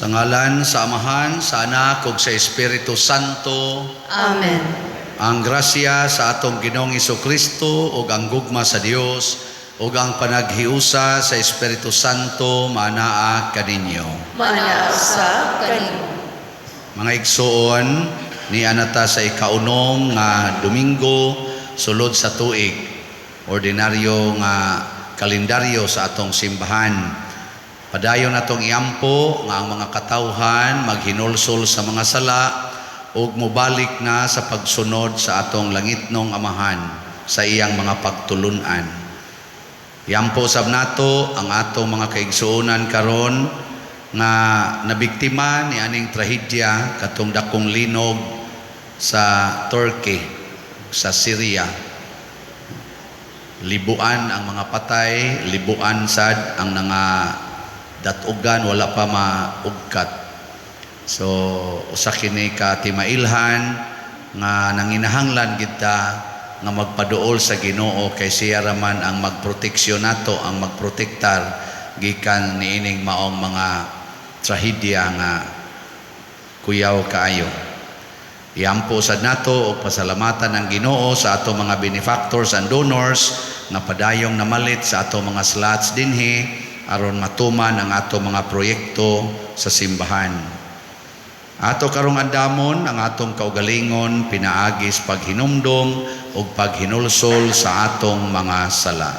Sa ngalan sa Amahan, sa Anak, ug sa Espiritu Santo. Amen. Ang grasya sa atong Ginoong Jesucristo ug ang gugma sa Dios ug ang panaghiusa sa Espiritu Santo manaa kaninyo. Manaa sa kanimo. Mga igsoon, ni anata sa ikaunom nga Domingo sulod sa tuig, ordinaryo nga kalendaryo sa atong simbahan. Padayon natong iampo nga ang mga katawhan maghinulsol sa mga sala ug mobalik na sa pagsunod sa atong langitnong Amahan sa iyang mga pagtulunan. Iampo sab nato ang atong mga kaigsuonan karon nga nabiktima ni aning trahedya katong dakong linog sa Turkey, sa Syria. Libuan ang mga patay, libuan sad ang nga datugan wala pa maugkat. So usa kini ka timailhan nga nanginahanglan kita nga magpaduol sa Ginoo kay siya raman ang magproteksyon nato, ang magprotektar gikan niining maong mga trahedya nga kuyaw kaayo. Iampo sad nato og pasalamatan ang Ginoo sa ato mga benefactors and donors nga padayong namalit sa ato mga slots dinhi aron matuman ang ato mga proyekto sa simbahan. Ato karong andamon ang atong kaugalingon pinaagis paghinumdom ug paghinulsol sa atong mga sala.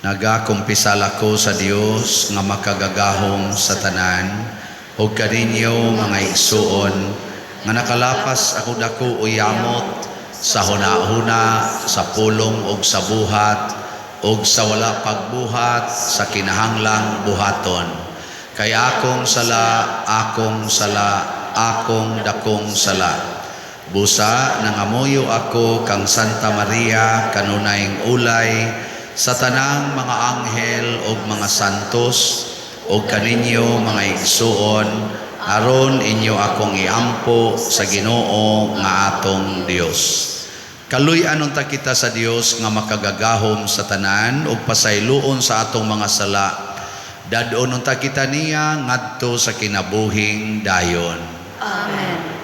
Nagakumpisal ako sa Dios nga makagagahom sa tanan ug kaninyo mga igsuon nga nakalapas ako dako uyamot sa hunahuna, sa pulong ug sa buhat ug sa wala pagbuhat sa kinahanglang buhaton. Kay akong sala, akong dakong sala. Busa nangamuyo ako kang Santa Maria kanunayng ulay sa tanang mga anghel ug mga santos ug kaninyo mga igsuon aron inyo akong iampo sa Ginoo nga atong Dios. Kaluy-an unta kita sa Dios nga makagagahom sa tanan ug pasayloon sa atong mga sala. Dadon unta kita niya ngadto sa kinabuhing dayon. Amen.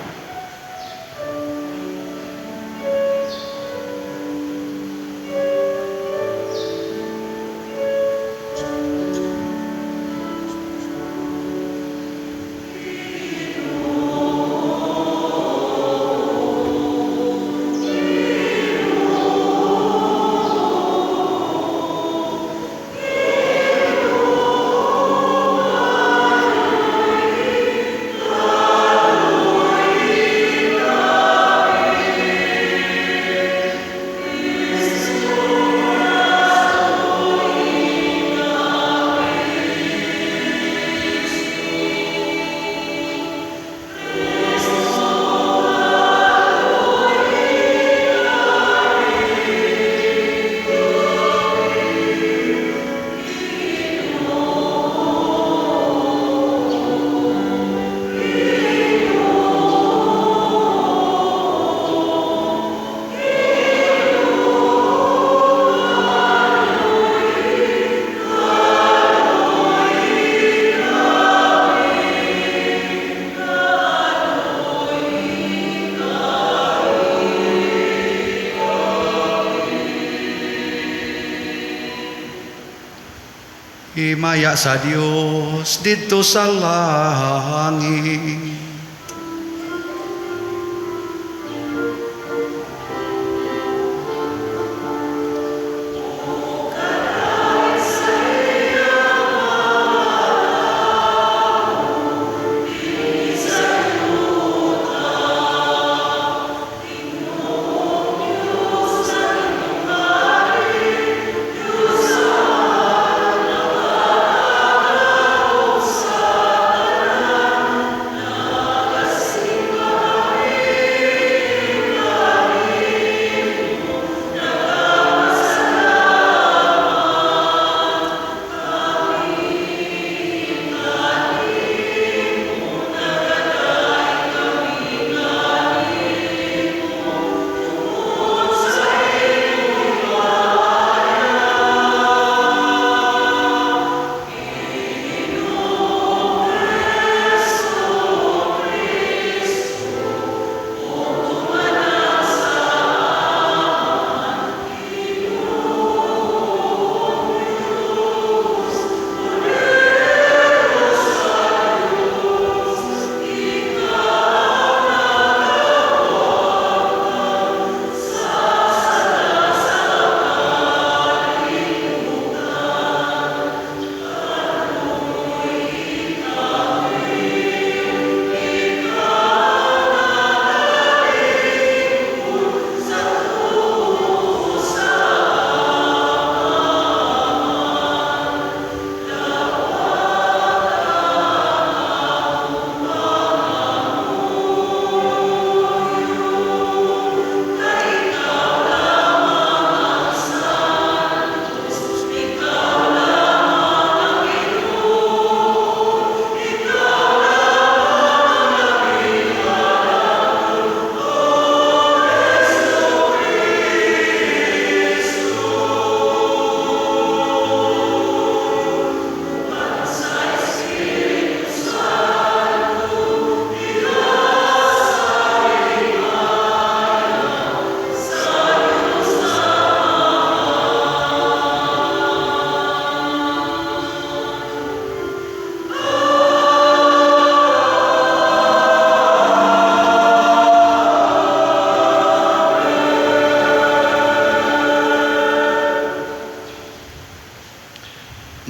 Himaya sa Dios dito sa langit.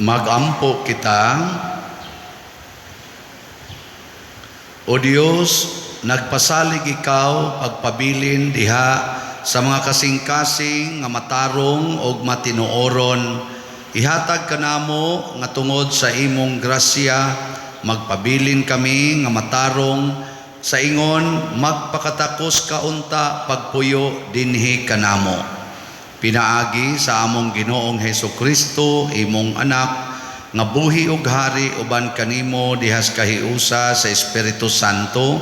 Magampo kita. O Dios, nagpasalig ikaw pagpabilin diha sa mga kasing-kasing nga matarong o matinuoron. Ihatag kanamo nga tungod sa imong grasya, magpabilin kami nga matarong sa ingon magpakatakos kaunta pagpuyo dinhi kanamo. Pinaagi sa among Ginoong Hesukristo, imong anak, nga buhi ug hari uban kanimo dihas kahiusa sa Espiritu Santo,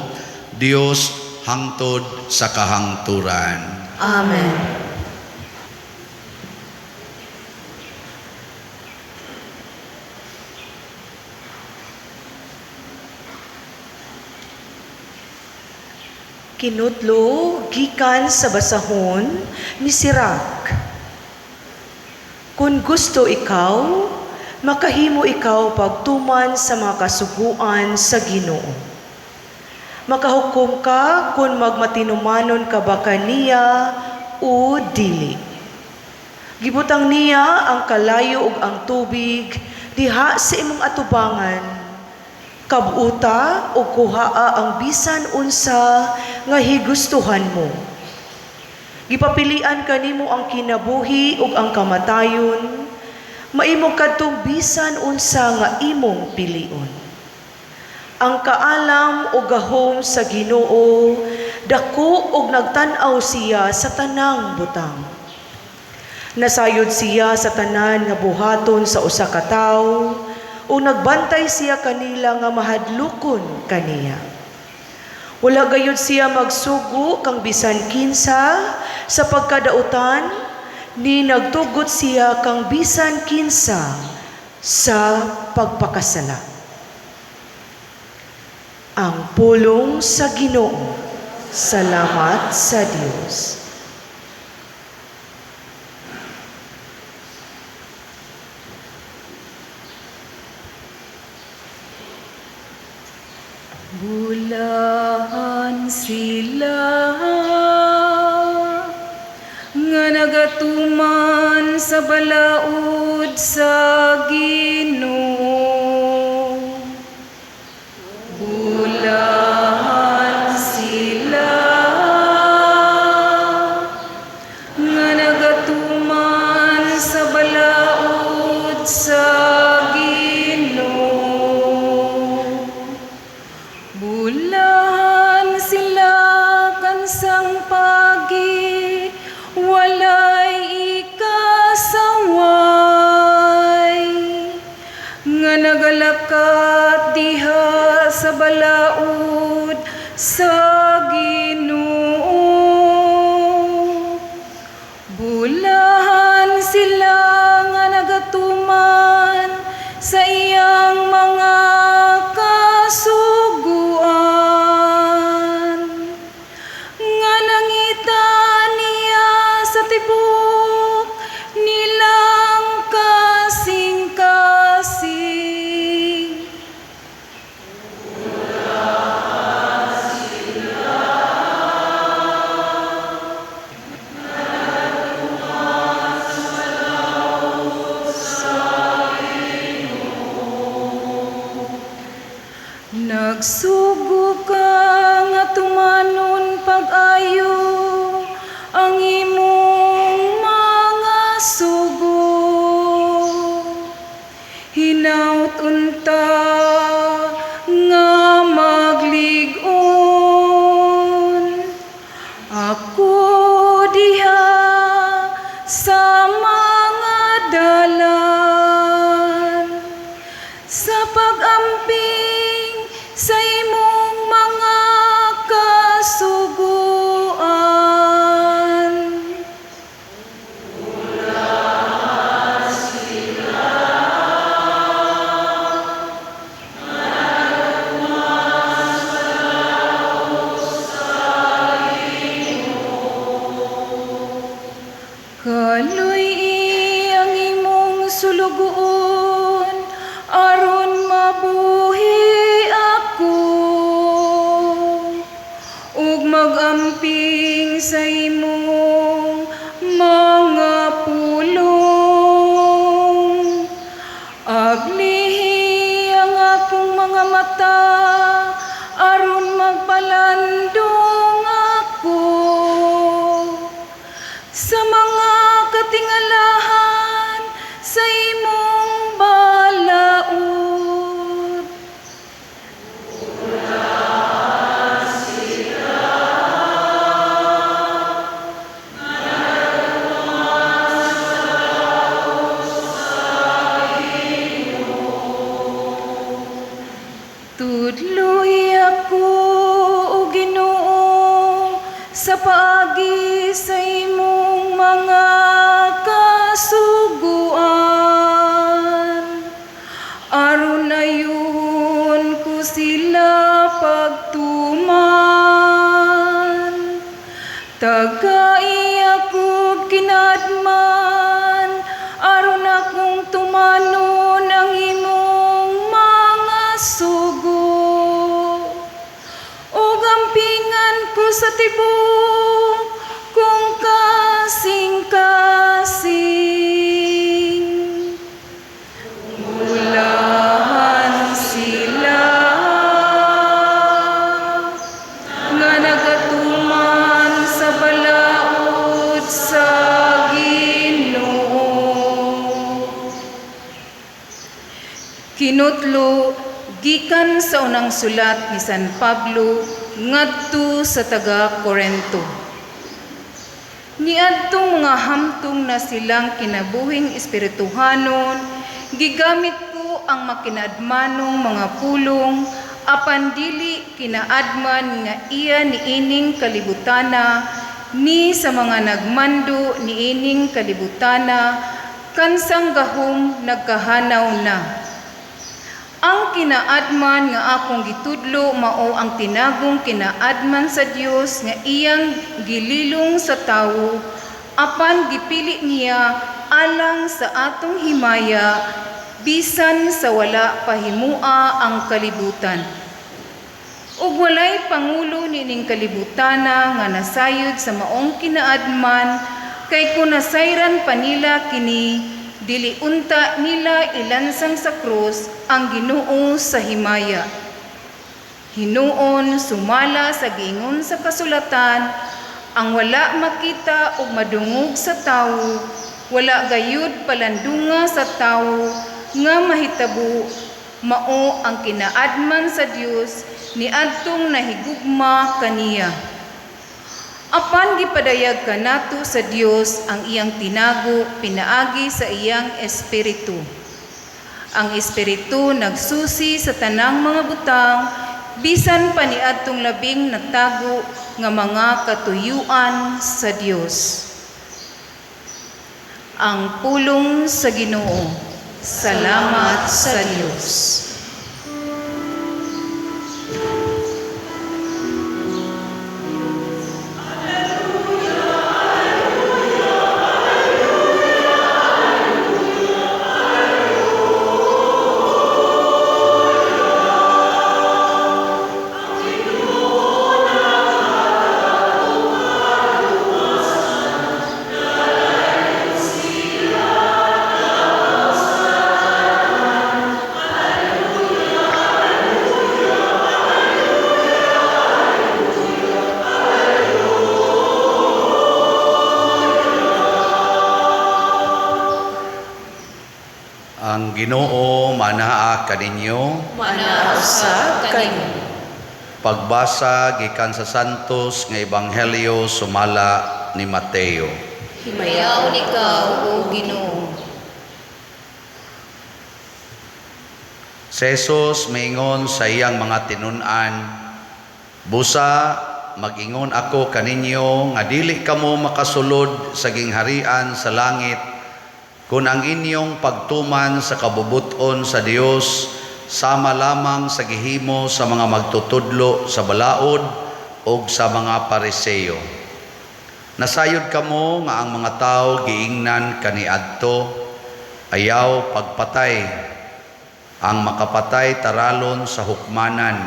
Dios hangtod sa kahangturan. Amen. Kinutlo gikan sa basahon ni Sirach. Kung gusto ikaw, makahimo ikaw pagtuman sa mga kasuguan sa Ginoo. Makahukom ka kung magmatinumanon ka ba kaniya o dili. Gibutang niya ang kalayo ug ang tubig diha sa imong atubangan. Kabuta o kuhaa ang bisan unsa nga higustuhan mo. Gipapilian kanimo ang kinabuhi ug ang kamatayon, maimo kadtong bisan unsa nga imong pilion. Ang kaalam o gahom sa Ginoo, dako og nagtan-aw siya sa tanang butang. Nasayod siya sa tanan nga buhaton sa usa ka tawo, o nagbantay siya kanila nga mahadlukon kaniya. Wala gayud siya magsugo kang bisan kinsa sa pagkadautan, ni nagtugot siya kang bisan kinsa sa pagpakasala. Ang pulong sa Ginoo. Salamat sa Dios. Bulahan sila nga nagatuman sa balaod sa Ginoo. Bulahan sila nga nagatuman sa balaod sa bulahan sila kansang pagi, walay ikasaway, nga nagalakat diha sa balaod sa Ginoo. Bulahan sila nga nagatuman sa iyang mga kasuguan, nga nangita niya sa tibok nilang kasing-kasing. Nagsugo ka nga tumanon pag-ayo ang imong mga sugo. Hinaut unta nga magligon. Ako diha sa mga dalan sa pag-amping sa imong mga kasuguan. Kaloy ang imong sulugoon aron mabuhi ako ug magamping sa imong mga pulong. mata aron magpalandong ako sa mga katingalahan sa imong balaod. Tudloy ako, O Ginoo, sa paagi sa imong mga kasuguan. Aron ayon ko sila pagtuman. Tagai ako kinadman, aron akong tumanon ang imong mga sugo. O gampingan ko sa tibok kung kasing-kasing. Mulahan sila nga nagatuman sa balaod sa Ginoo. Kinutlo gikan sa unang sulat ni San Pablo ngadto sa taga-Korento. Niadtong mga hamtong na silang kinabuhing espirituhanon, gigamit ko ang makinadmanong mga pulong apan dili kinaadman nga iya niining kalibutana ni sa mga nagmando niining kalibutana kansang gahom nagkahanaw na. Ang kinaadman nga akong gitudlo mao ang tinagong kinaadman sa Dios nga iyang gililong sa tawo apan gipili niya alang sa atong himaya bisan sa wala pahimua ang kalibutan. Ug walay pangulo nining kalibutana nga nasayod sa maong kinaadman kay kung nasayran pa nila kini dili unta nila ilansang sa krus ang Ginoo sa himaya. Hinuon sumala sa giingon sa kasulatan, ang wala makita o madungog sa tawo, wala gayud palandunga sa tawo nga mahitabo mao ang kinaadman sa Dios niadtong nahigugma kaniya. Apan gipadayag kanato sa Dios ang iyang tinago pinaagi sa iyang espiritu. Ang espiritu nagsusi sa tanang mga butang bisan pa niadtong labing nagtago nga mga katuyuan sa Dios. Ang pulong sa Ginoo. Salamat sa Dios. Ang Ginoo manaa kaninyo. Manaasa kaninyo. Pagbasa gikan sa Santos nga Ebanghelyo sumala ni Mateo. Himayaw ikaw, O Ginoo. Si Jesus maingon sa iyang mga tinun-an, busa mag-ingon ako kaninyo nga dili kamo makasulod sa gingharian sa langit kung ang inyong pagtuman sa kabubuton sa Dios sama lamang sa gihimo sa mga magtutudlo sa balaod o sa mga Pariseo. Nasayod kamo nga ang mga tao giingnan kaniadto, ayaw pagpatay, ang makapatay taralon sa hukmanan.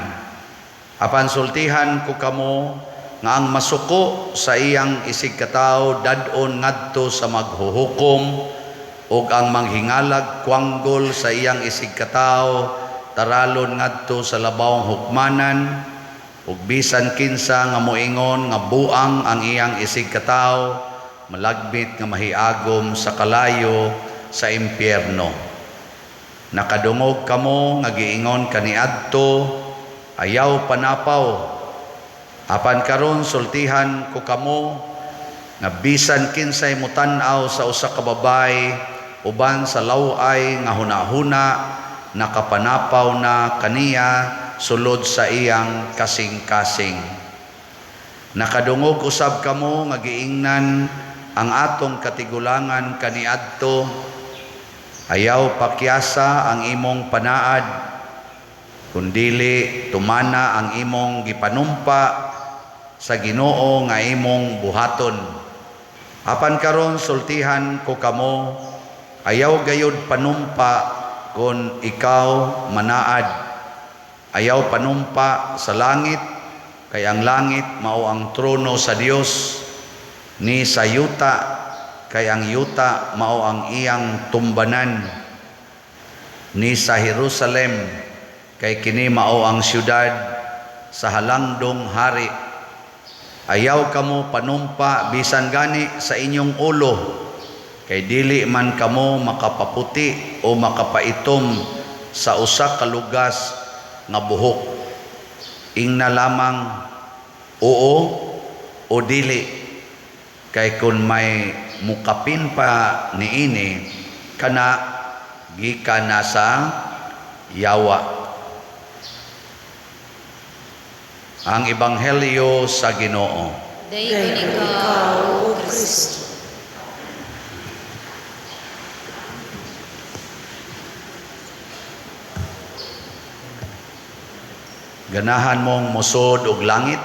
Apan sultihan ko kamo nga ang masuko sa iyang isig katawo dadon ngadto sa maghuhukom ug ang manghingalag kwanggol sa iyang isig katawo taralon ngadto sa labawng hukmanan, ug bisan kinsa nga moingon nga buang ang iyang isig katawo, malagbit nga mahiagom sa kalayo sa impyerno. Nakadungog kamo nga giingon kaniadto, ayaw panapaw. Apan karon sultihan ko kamo nga bisan kinsay mutan-aw sa usa ka babay uban sa laway nga hunahuna, nakapanapaw na kaniya sulod sa iyang kasing-kasing. Nakadungog usab kamo nga giingnan ang atong katigulangan kaniadto, ayaw pakyasa ang imong panaad, kundili tumana ang imong gipanumpa sa Ginoo nga imong buhaton. Apan karon sultihan ko kamo, ayaw gayud panumpa kung ikaw manaad. Ayaw panumpa sa langit, kay ang langit mao ang trono sa Dios, ni sa yuta, kay ang yuta mao ang iyang tumbanan, ni sa Jerusalem, kay kini mao ang siyudad sa halangdong hari. Ayaw kamo panumpa bisan gani sa inyong ulo, kay dili man kamo makapaputi o makapaitom sa usa ka lugas nga buhok. Ingna lamang oo o dili, kay kun may mukapin pa niini kana gikan na sa yawa. Ang Ebanghelyo sa Ginoo. Dayon ikaw, O Kristo. Ganahan mong musod og langit?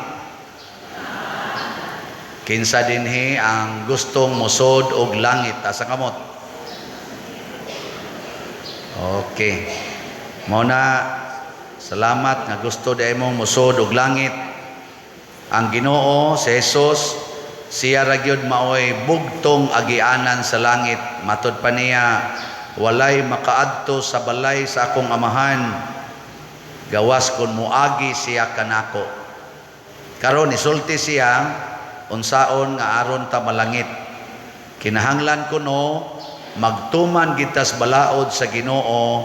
Kinsa dinhi ang gustong musod og langit? Asa kamot? Okay. Mao na, salamat nga gusto day mong musod og langit. Ang Ginoo si Jesus, siya ra gyud maoy bugtong agianan sa langit. Matud pa niya, walay makaadto sa balay sa akong amahan, gawas kun muagi siya kanako. Karon isulti siya unsaon nga aron ta malangit. Kinahanglan kuno magtuman gitas balaod sa Ginoo,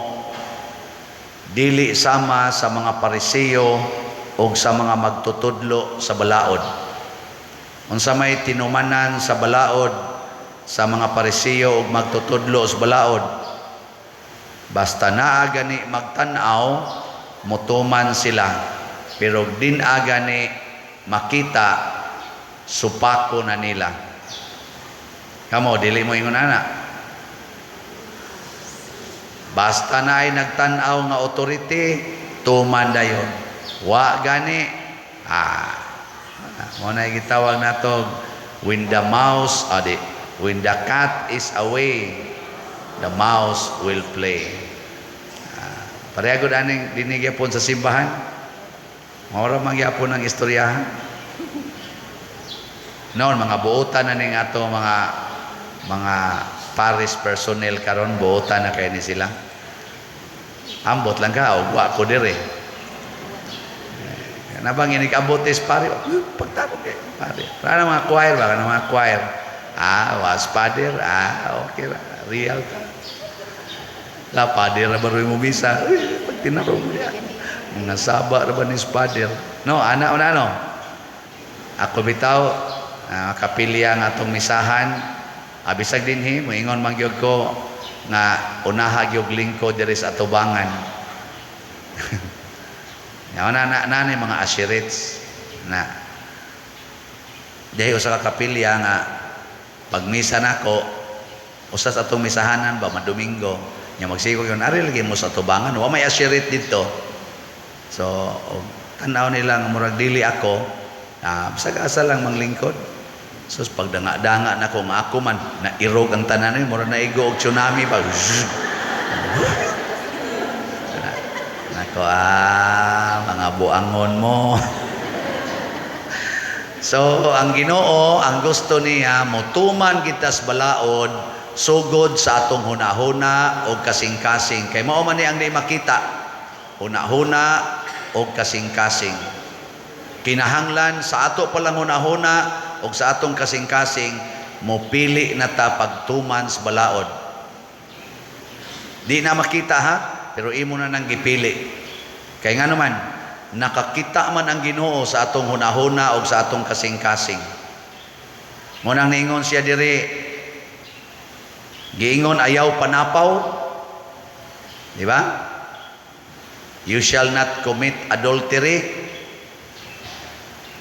dili sama sa mga Parisiyo o sa mga magtutudlo sa balaod. Unsa may tinumanan sa balaod sa mga Parisiyo o magtutudlo sa balaod, basta naa gani magtan-aw, mutuman sila, pero din agani makita, supako na nila. Kamo dili mo ingon ana, basta na ay nagtan-aw nga authority, tuman dayon. Wa gani mo na gitawag nato, when the cat is away, the mouse will play. Pareha gud aning dinig gyapon sa simbahan. Maura man gyapon ang istoryahan. Noon mga buotan na ning ato mga parish personnel karon, buotan na kay ni sila. Ambot lang ka og wa ko dire. Nabang inig-abutis pare, pagtapos kay pare. Para mga choir ba, mga choir. Was pader, okay ra, real ka. La pader ra baroy mo bisa. Pag tinarong mo yan. Mga saba ra ba ni pader. No, ana no. Ako bitaw kapilya nga atong misahan. Abisag dinhi moingon man gyud ko nga unaha gyud lingkod diri sa atubangan. Yaw na mga ashirits na dahil usa ka kapilya nga pagmisa nako usas atong misahanan ba madomingo nya magsigo yon ari lagi mo sa tubangan wa may ashirit dito, so tanaw nila nga murag dili ako bisag asa lang manglingkod. So pagdanga-danga nako nga ako man na irog ang tanan ni murag naigo og tsunami pa. Nako mga buangon mo. So ang Ginoo ang gusto niya motuman kita sa balaod sugod sa atong hunahuna o kasing-kasing, kay mao man ni ang di makita huna-huna o kasing-kasing. Kinahanglan sa ato palang huna-huna o sa atong kasing-kasing, mopili na ta pagtuman sa balaod. Di na makita ha, pero imo na nang gipili. Kaya nga naman, nakakita man ang Ginoo sa atong hunahuna o sa atong kasing-kasing. Munang niingon siya diri, giingon ayaw panapaw, di ba? You shall not commit adultery.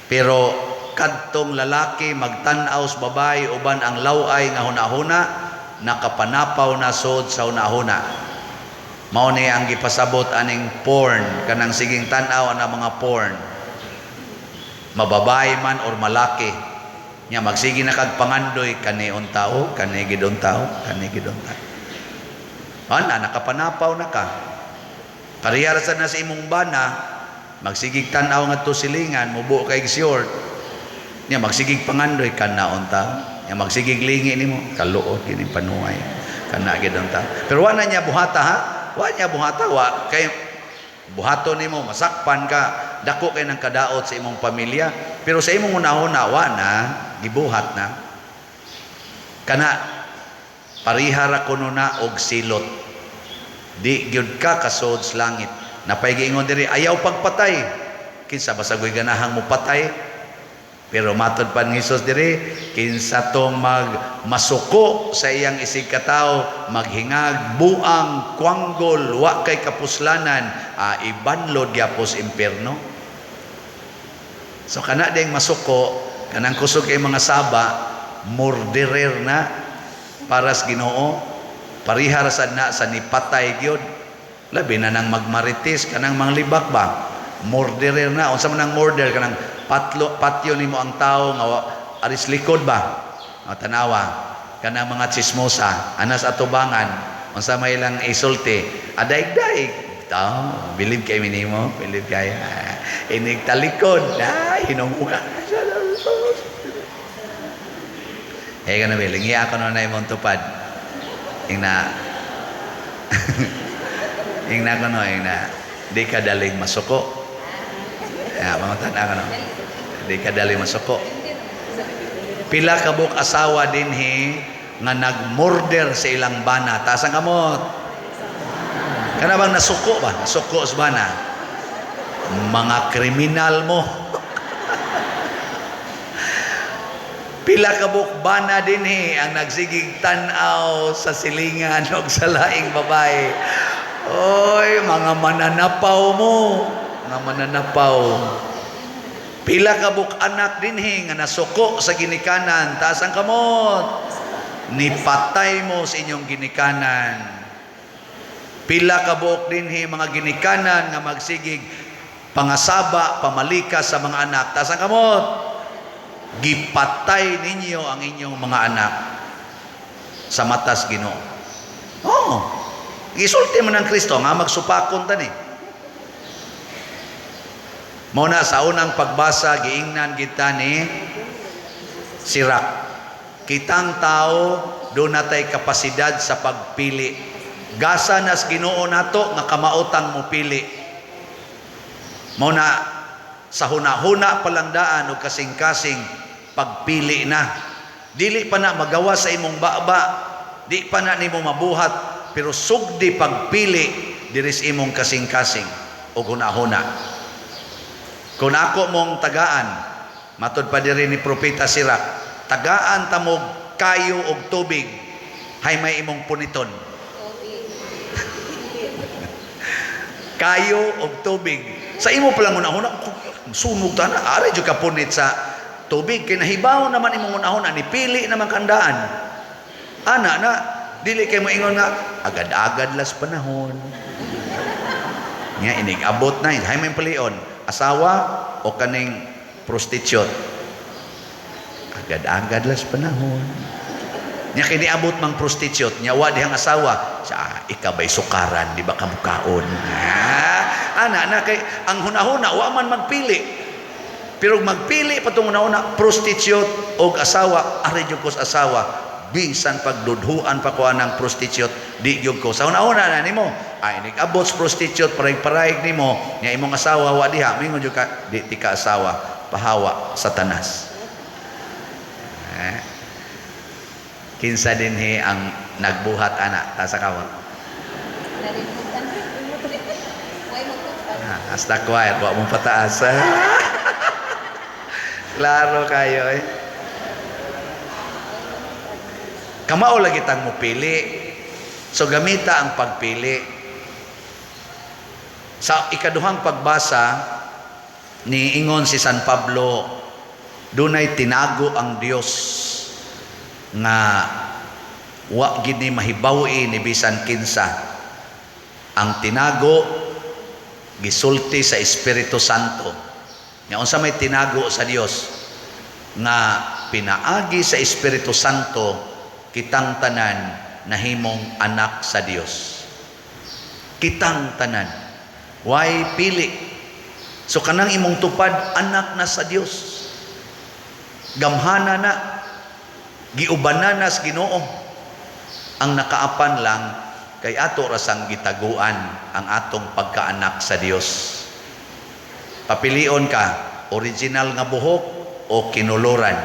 Pero kadtong lalaki magtan-aw sa babae uban ang laway nga hunahuna, nakapanapaw na sod sa hunahuna. Mao ni ang gipasabot aning porn, kanang siging tan-aw ana mga porn. Mababae man or malaki. Nya magsige na kag pangandoy kanion tao, kani gidon tao, kani gidon tao. Ana nakapanapaw na ka. Parihar sa na sa imong bana, magsigig tan-aw ngadto silingan, mubo kay short. Nya magsigig pangandoy kanaon tao. Nya magsigig lingi nimo, kaluot kini panuay. Kana gidon tao. Pero wa na niya buhata ha. Wa niya buhata, wa kay buhato nimo masakpan ka, dako kay nang kadaot sa imong pamilya, pero sa imong una-una wa na gibuhat na. Kana parihara kuno na og silot. Di gyud ka kasod sa langit. Napay giingon diri ayaw pagpatay. Kinsa basagoy ganahang mo patay? Pero matod pa ni Hesus diri, kinsa tong masuko sa iyang isig katao, maghingag buang kwanggol wa kay kapuslanan, ibanlod gyapos impierno. So kana ding masuko, kanang kusog kay mga saba, murderer na para sa Ginoo, parihar sad na sa nipatay gyud. Labi na nang magmarites kanang manglibak ba? Murderer na. Unsa man ang murder kanang patyo nimo ang tao nga aris likod ba? Tanawa kanang mga chismosa, anas atubangan, unsa may ilang isulti, adaig-daig. Tao, believe kay minimo, believe kay inig talikod, hinunguha. Kana biling iya ko na imong tupad. Ingna ingna ko no, ingna di ka daling masuko. Mga tanang ano, di ka daling masuko. Pila ka buk asawa dinhi nga nagmurder sa ilang bana. Taas ang kamot. Kana bang nasuko ba? Nasuko sa bana. Mga kriminal mo. Pila ka buk bana dinhi ang nagsigig tan-aw sa silingan o sa laing babae. Oy, mga mananapaw mo. Mga mananapaw. Pila ka buk anak dinhi nga nasuko sa ginikanan, taas ang kamot. Nipatay mo sa inyong ginikanan. Pila ka buk dinhi mga ginikanan nga magsigig pangasaba, pamalika sa mga anak, taas ang kamot. Gipatay ninyo ang inyong mga anak sa matas Ginoo. Oh, gisulti mo ng Kristo nga magsupakon tani. Muna sa unang pagbasa, giingnan kita ni Sirak. Kitang tao, doon natay kapasidad sa pagpili. Gasa nas Ginoo nato nga kamautang mo pili. Muna sa huna-huna palang daan o kasing-kasing pagpili na. Dili pa na magawa sa imong baba, di pa na nimo mabuhat, pero sugdi pagpili diris imong kasing-kasing o huna-huna. Kung ako mong tagaan, matod pa diri ni Propeta Sirak, tagaan tamog kayo og tubig, hay may imong puniton. Kayo og tubig. Sa imo palang una-una, sunog ta na, ari jud ka punit sa tubig, kay nahibaw naman imong una-una, nipili naman kandaan. Ana na, dili kay mo ingon nga, agad-agad las panahon. Nga inig-abot na, hay may palion. Asawa o kaning prostitute, agad-agad las panahon. Nya kini abot mang prostitute nya wa dihang asawa sa ikabay sukaran di ba kamukaon. Ana na kay ang hunahuna wa man magpili, pero magpili patong una-una prostitute og asawa, ari jud kos asawa, bisan pagdudhuan pa ko ng prostitute, di gyud ko. Sa una-una na nimo, ay nag-abot sa prostitute, parayg-parayg nimo, nya imong asawa wa diha, mingon jud ka, di ti ka asawa, pahawa Satanas. Kinsa dinhi ang nagbuhat anak ta sa kawat. Hasta quiet, wa mong pataas. Klaro kayo eh. Kamao lagi tang mupili. So gamita ang pagpili. Sa ikaduhang pagbasa ni ingon si San Pablo, dunay tinago ang Dios nga wa gid ni mahibawi ni bisan kinsa. Ang tinago gisulti sa Espiritu Santo. Nga unsa may tinago sa Dios nga pinaagi sa Espiritu Santo kitang tanan nahimong anak sa Dios. Kitang tanan. Why pili? So kanang imong tupad anak na sa Dios. Gamhana na, giubanan na sa Ginoo. Ang nakaapan lang kay ato rasang gitaguan ang atong pagkaanak sa Dios. Papilion ka, original nga buhok o kinuluran.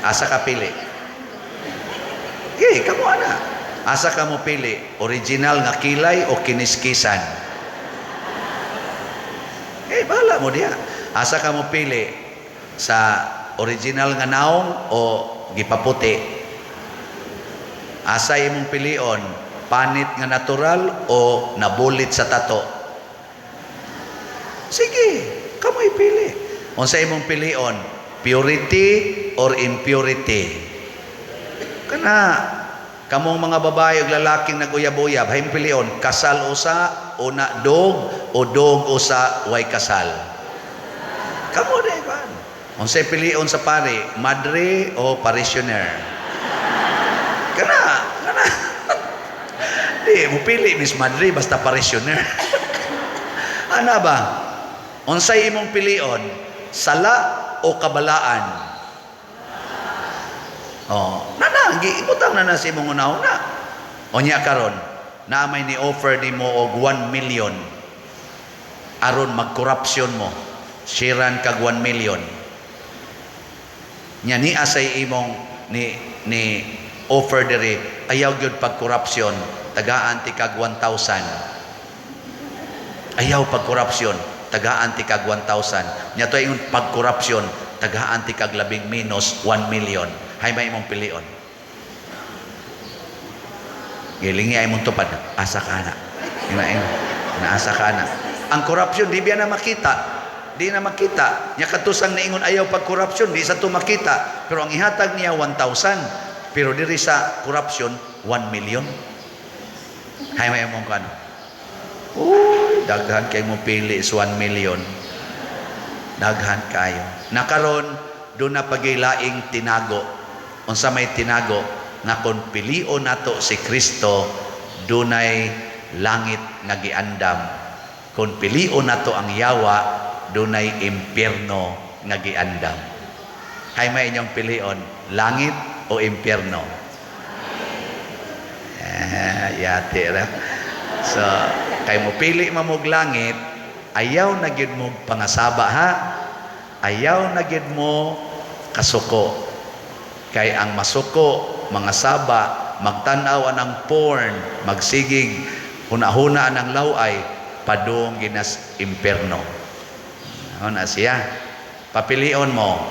Asa ka pili? Okay, kamo ana. Asa ka mo pili? Original nga kilay o kiniskisan? Bahala mo diya. Asa ka mo pili? Sa original nga naong o gipaputi? Asa imong pilion? Panit nga natural o nabulit sa tato? Sige, kamoy pili. Unsa imong pilion? Purity or impurity? Kana kamong mga babae ug lalaking naguyab-uyab, hayong pilion, kasal usa o na dog o dog usa way kasal. Kamo na iban. Unsay pilion sa pare, madre o parishioner? Kana. Di mo pili Miss Madre basta parishioner. Ana ba? Unsay imong pilion? Sala o kabalaan? Nana, giibutang na sa imong una-una. Onya karon, na may ni-offer nimo og 1 million. Aron mag-corruption mo. Siran kag 1 million. Nya ni asay imong ni offer diri, ayaw gyud pag-corruption, tagaan ti kag 1,000. Ayaw pag-corruption, tagaan ti kag 1,000. Nya to ingon pag-corruption, tagaan ti kag labing minus 1 million. Hay may imong pilion. Gilingi ay mong tupad, asa ka na. Asa ka na. Ang corruption di biya na makita. Di na makita. Nya katusang niingon ayaw pag-corruption, di sa to makita. Pero ang ihatag niya 1,000. Pero diri sa corruption 1 million. Hay may imong kano. Uy, daghan kay mo pili is 1 million. Daghan kayo. Nakaron do na pagilaing tinago. Unsa may tinago nga kun pilion nato si Kristo dunay langit nga giandam. Kun pilion nato ang yawa dunay impierno nga giandam. Hay may inyong pilion, langit o impierno? Yate ra. So, kay mo pili mamog langit, ayaw na gyud mo pangasaba ha. Ayaw na gyud mo kasuko. Kay ang masuko, mga saba, magtanaw anang porn, magsigig, huna-huna anang laway, padung ginas impierno. Ano na siya? Papilion mo.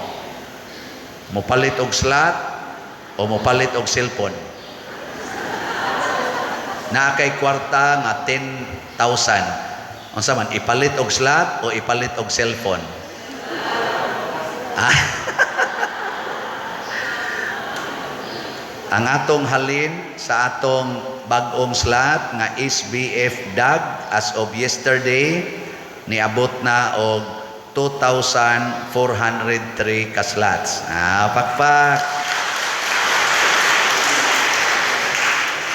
Mopalit og slot o mopalit og cellphone? Na kay kwarta nga 10,000. Unsa man ipalit og slot o ipalit og cellphone? Ang atong halin sa atong bag-ong slot nga SBF DAG as of yesterday niabot na og 2,403 ka slots. Pakpak.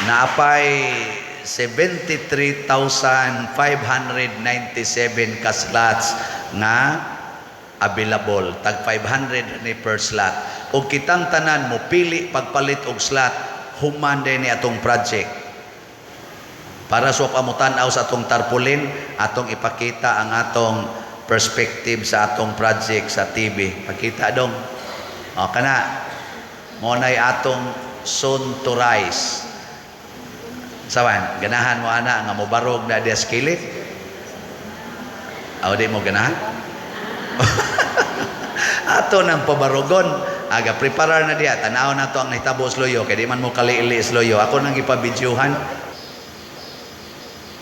Naapay 73,597 ka slots nga available. Tag 500 ni per slot. O kitang tanan mo pili pagpalit og slot, human din ni atong project. Para sa pamutanaw sa atong tarpaulin, atong ipakita ang atong perspective sa atong project sa TV. Pakita dong. O kana, mo na'y atong soon to rise. Sawan, ganahan mo ana nga mobarog na diya skillet? Aw di mo ganahan? Ato nang pabarogon, aga preparar na diya, tanaw na to ang nahitabo sa loyo, kaya di man mo kaliili sa loyo. Ako nang ipabidyuhan.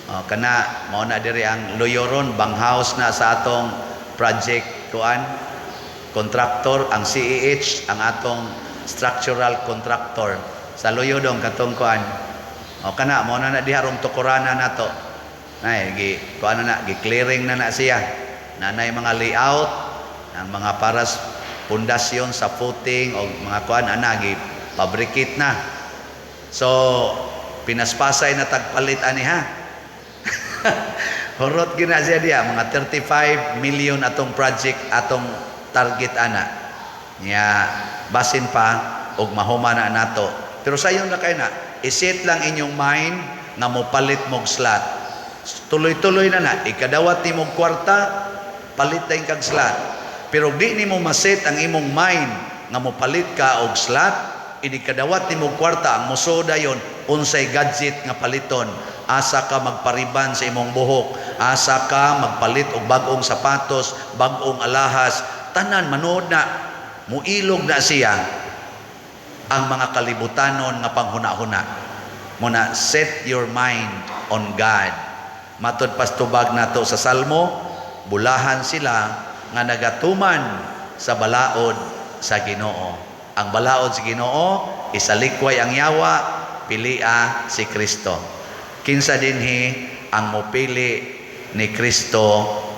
Kana, mao na diri ang loyo ron, bang house na sa atong project kuan, contractor, ang CEH, ang atong structural contractor. Sa loyo dong katong kuan. Kana, mao na diha rong tukurana na to. Nay, kuan na, gi-clearing na siya. Nanay mga layout, ang mga paras pundasyon sa footing o mga kuan anagi fabricate na. So pinaspasay na tagpalit ani ha. Horot gina siya diya mga 35 million atong project atong target ana. Nya basin pa og mahuma na nato. Pero sayon na kay na iset lang inyong mind nga mopalit mog slot. Tuloy-tuloy na ikadawat ni mog kwarta palit na kag slot. Pero di ni mo maset ang imong mind nga mopalit ka og slot, idikadawat ni mo kwarta ang mosoda yon unsay gadget nga paliton. Asa ka magpariban sa imong buhok, asa ka magpalit og bag-ong sapatos, bag-ong alahas, tanan manood na, muilog na siya ang mga kalibutanon nga panghuna-huna. Muna set your mind on God. Matod pastubag nato sa Salmo, bulahan sila nga nagatuman sa balaod sa Ginoo. Ang balaod sa Ginoo isalikway ang yawa, pilia si Kristo. Kinsa dinhi ang mopili ni Kristo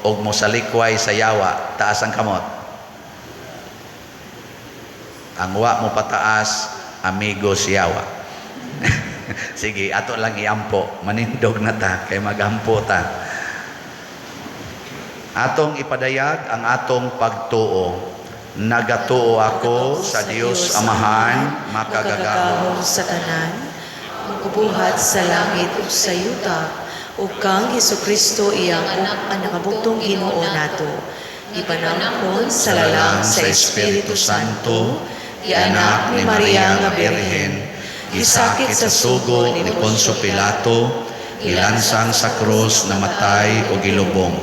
og mosalikway sa yawa, taas ang kamot. Ang wa mo pataas, amigos yawa. Sige, ato lang iampo, manindog na ta kay magampo ta. Atong ipadayag ang atong pagtuo. Nagatuo ako sa Dios Amahan, makagagahom sa tanan, magbubuhat sa langit ug sa yuta, ug kang Hesukristo iyang ang nakabugtong Ginoo nato. Ipanangkon sa lalang sa Espiritu Santo, ianak ni Maria nga Birhen, gisakit sa sugo ni Poncio Pilato, ilansang sa krus, namatay o gilubong.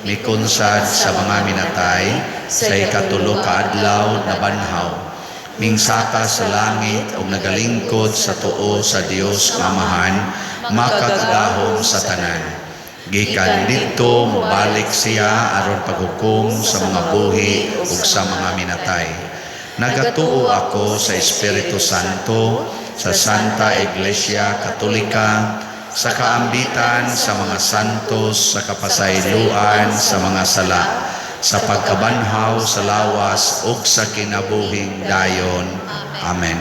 Mikunsad sa mga minatay, sa ikatulo ka adlaw na banhaw. Mingsaka sa langit o nagalingkod sa tuo sa Dios nga Amahan, makagagahom sa tanan. Gikan dito mobalik siya aron paghukom sa mga buhi ug sa mga minatay. Nagatuo ako sa Espiritu Santo, sa Santa Iglesia Katolika, sa kaambitan sa mga santos, sa kapasayloan sa mga sala, sa pagkabanhaw sa lawas ug sa kinabuhing dayon. Amen.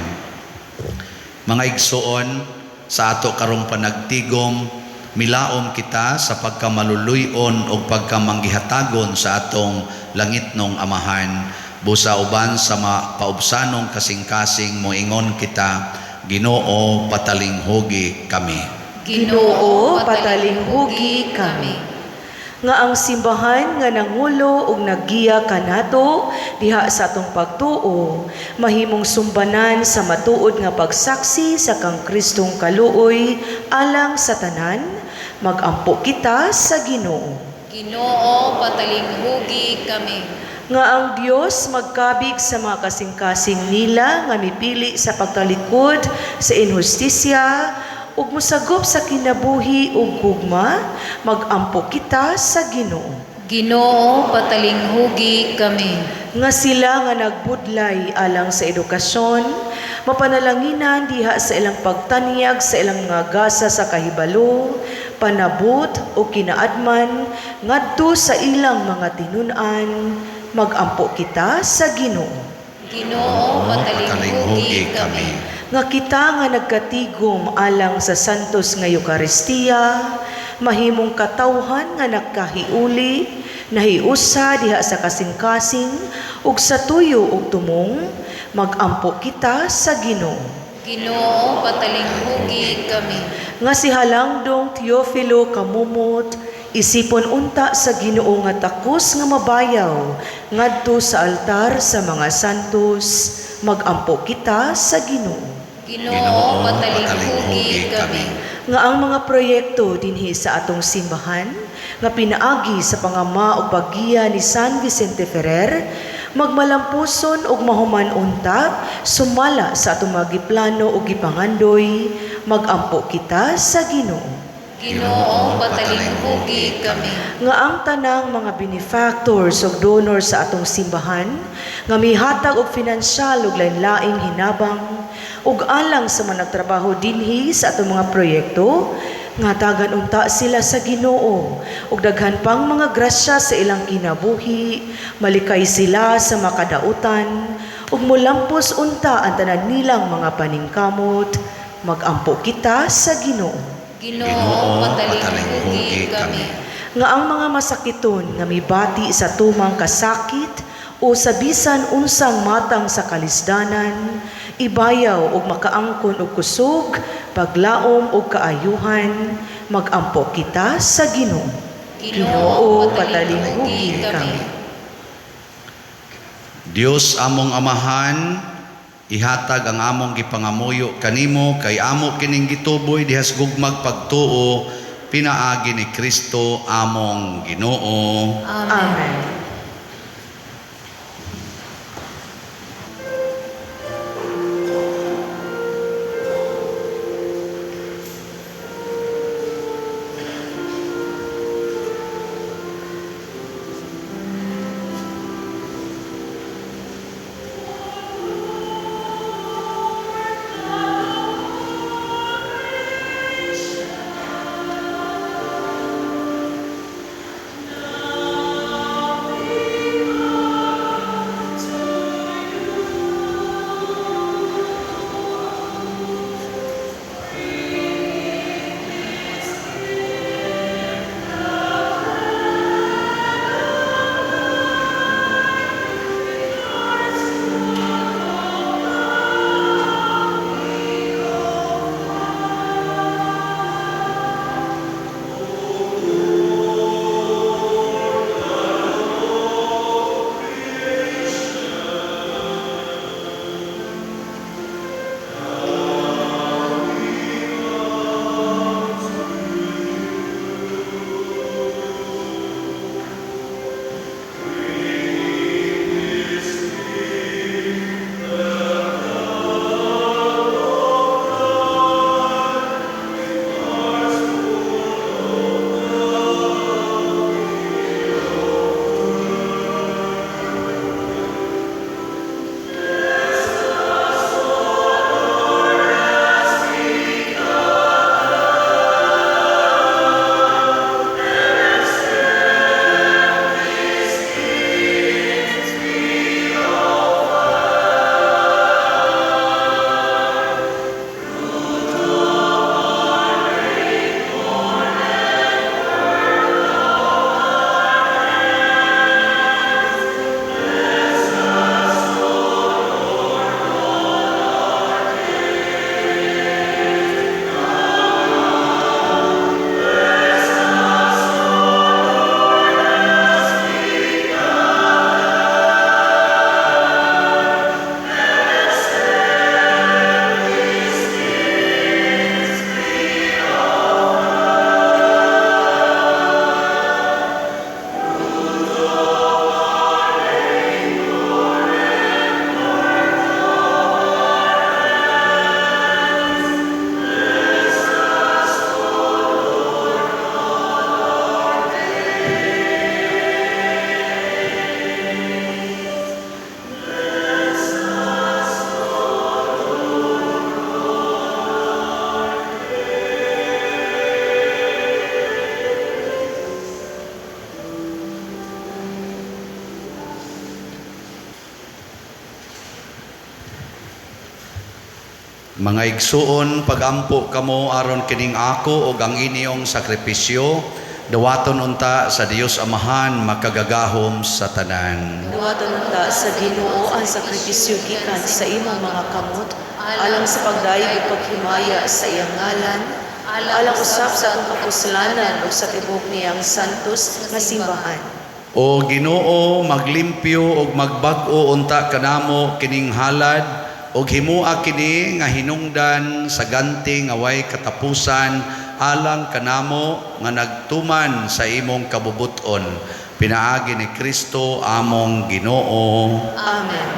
Mga igsoon, sa ato karong panagtigom, milaom kita sa pagkamaluluyon o pagkamanggihatagon sa atong langitnong Amahan. Busa uban sa paubsanong kasing-kasing moingon kita, Ginoo patalinghugi kami. Ginoo patalinghugi kami. Nga ang simbahan nga nangulo ug naggiya kanato diha sa atong pagtuo, mahimong sumbanan sa matuod nga pagsaksi sa kang Kristong kaluoy alang sa tanan, magampo kita sa Ginoo. Ginoo patalinghugi kami. Nga ang Dios magkabig sa mga kasing-kasing nila nga mipili sa pagtalikod sa inhustisya ug mosagop sa kinabuhi ug gugma, magampo kita sa Ginoo. Ginoo patalinghugi kami. Nga sila nga nagbudlay alang sa edukasyon, mapanalanginan diha sa ilang pagtanyag sa ilang mga gasa sa kahibalo, panabot o kinaadman ngadto sa ilang mga tinun-an, magampo kita sa Ginoo. Ginoo patalinghugi kami. Nga kita nga nagkatigom alang sa santos nga Eukaristiya, mahimong katawhan nga nagkahiuli, Nahiusa diha sa kasing-kasing ug sa tuyo ug tumong magampo kita sa Ginoo. Ginoo, patalinghugi kami. Nga si Halangdong Teofilo kamumot, isipon unta sa Ginoo nga takos nga mabayaw ngadto sa altar sa mga santos, magampo kita sa Ginoo. Ginoo, patalinghugi kami. Nga ang mga proyekto dinhi sa atong simbahan nga pinaagi sa pangama ug paggiya ni San Vicente Ferrer magmalampuson ug mahuman unta sumala sa atong mga giplano ug gipangandoy, magampo kita sa Ginoo. Ginoo, patalinghugi kami. Nga ang tanang mga benefactors ug donors sa atong simbahan nga mihatag og pinansyal ug lain-laing hinabang ug alang sa mga nagtrabaho dinhi sa atong mga proyekto nga tagan unta sila sa Ginoo ug daghan pang mga grasya sa ilang kinabuhi, malikay sila sa makadautan ug mulampos unta ang tanan nilang mga paningkamot, magampo kita sa Ginoo. Ginoo, patalinghugi kami. Nga ang mga masakiton nga mibati sa tumang kasakit o sa bisan unsang matang sa kalisdanan, ibayaw og makaangkon og kusog, paglaom og kaayuhan, magampo kita sa Ginoo. Ginoo, patalinghugi kami. Dios among amahan, ihatag ang among gipangamuyo kanimo kay amo kining gituboy dihas gugmag pagtuo pinaagi ni Kristo among Ginoo. Amen. Mga igsuon, pagampo kamo aron kining ako o ang inyong sakripisyo Dawaton unta sa Dios Amahan makagagahom sa tanan. Duwaton unta sa Ginoo ang sakripisyo gikan sa imong mga kamot, alang sa pagdayeg ug paghimaya sa iyang ngalan, alang usab sa atong kapuslanan ug sa tibok niyang santos nga simbahan. O Ginoo, maglimpyo ug magbag-o unta kanamo kining halad ug himua kini nga hinungdan sa ganti nga way katapusan alang kanamo nga nagtuman sa imong kabubuton. Pinaagi ni Kristo among Ginoo. Amen.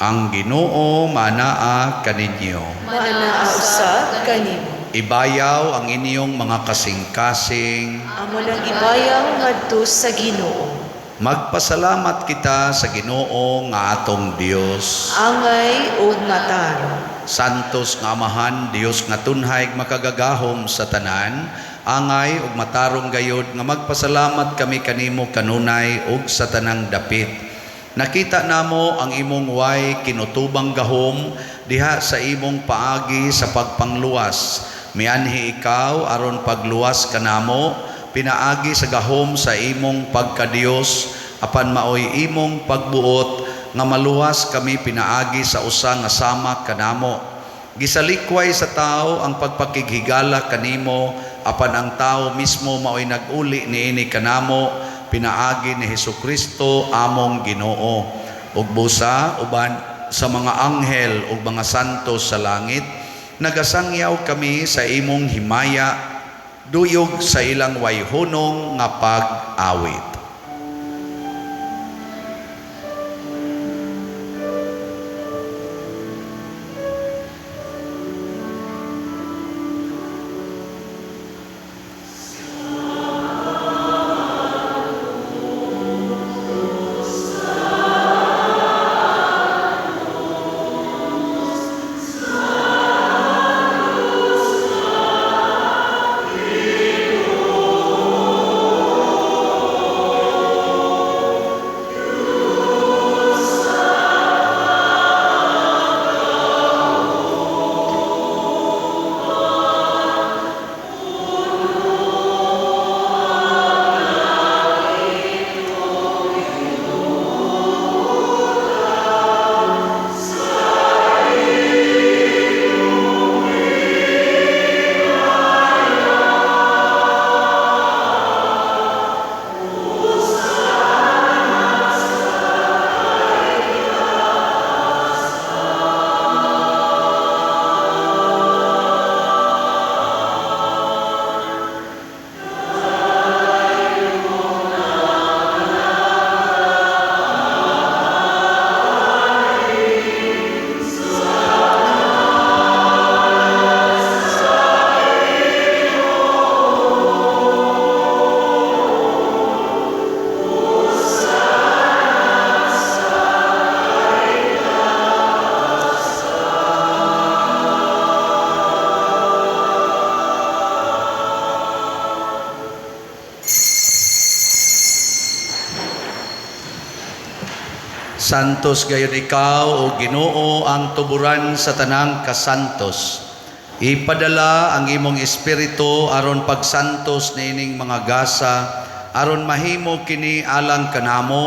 Ang Ginoo manaa kaninyo. Maanaa usab kanimo. Ibayaw ang inyong mga kasing-kasing. Amo lang ibayaw ngadto sa Ginoo. Magpasalamat kita sa Ginoo nga atong Dios. Angay ug mataro. Santos nga Amahan, Dios nga tunhay makagagahom sa tanan, angay ug matarong gayod nga magpasalamat kami kanimo kanunay ug sa tanang dapit. Nakita namo ang imong way kinutubang gahom diha sa imong paagi sa pagpangluwas. Mianhi ikaw aron pagluwas kanamo, pinaagi sa gahom sa imong pagkadiyos, apan maoy imong pagbuot nga maluwas kami pinaagi sa usa nga sama kanamo. Gisalikway sa tao ang pagpakighigala kanimo, apan ang tao mismo maoy nag-uli niini kanamo, pinaagi ni Hesukristo among Ginoo. Ug busa uban sa mga anghel ug mga santos sa langit, nagasangyaw kami sa imong himaya, duyog sa ilang wayhunong nga pag-awit. Santos gayon ikaw o Ginoo ang tuburan sa tanang kasantos. Ipadala ang imong espiritu aron pagsantos niining mga gasa, aron mahimo kini alang kanamo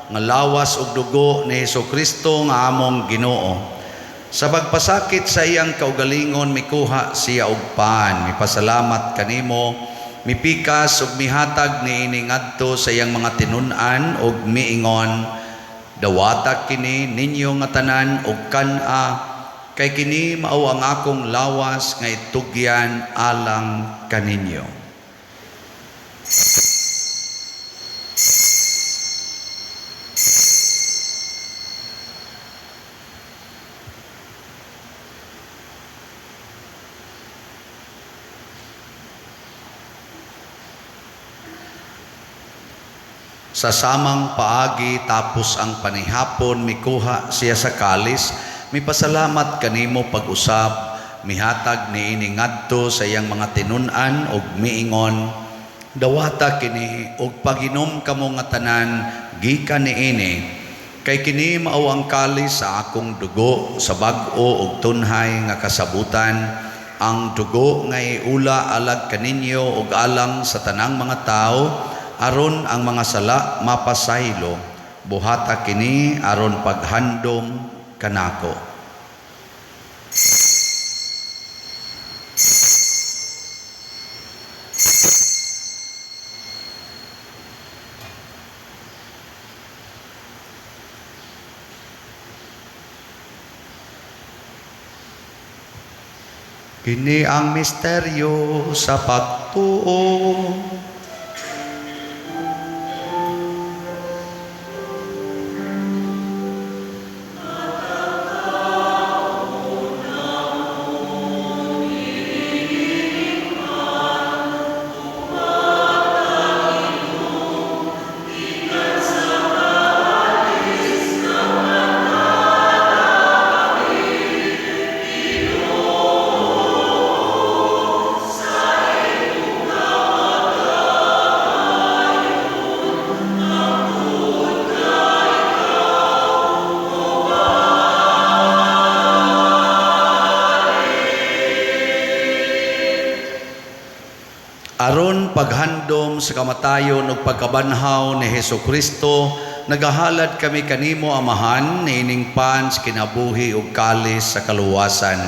nga lawas ug dugo ni Hesukristo nga among Ginoo. Sa pagpasakit sa iyang kaugalingon mikuha siya og paan, mipasalamat kanimo, mipikas ug mihatag niini ngadto sa iyang mga tinun-an ug miingon, dawata kini ninyo nga tanan ug kan-a, kay kini mao ang akong lawas nga itugyan alang kaninyo. Sa samang paagi tapos ang panihapon mikuha siya sa kalis, mipasalamat kanimo pag-usab, mihatag niini ngadto sa iyang mga tinun-an ug miingon, dawata kini ug paginom kamo nga tanan gikan niini, kay kini mao ang kalis sa akong dugo sa bag-o ug tunhay nga kasabutan, ang dugo nga iula alag kaninyo ug alang sa tanang mga tao aron ang mga sala mapasaylo. Buhata kini aron paghandom kanako. Kini ang misteryo sa pagtuo. Aron paghandom sa kamatayon ug pagkabanhaw ni Hesukristo, nagahalad kami kanimo amahan niining pans kinabuhi ug kalis sa kaluwasan.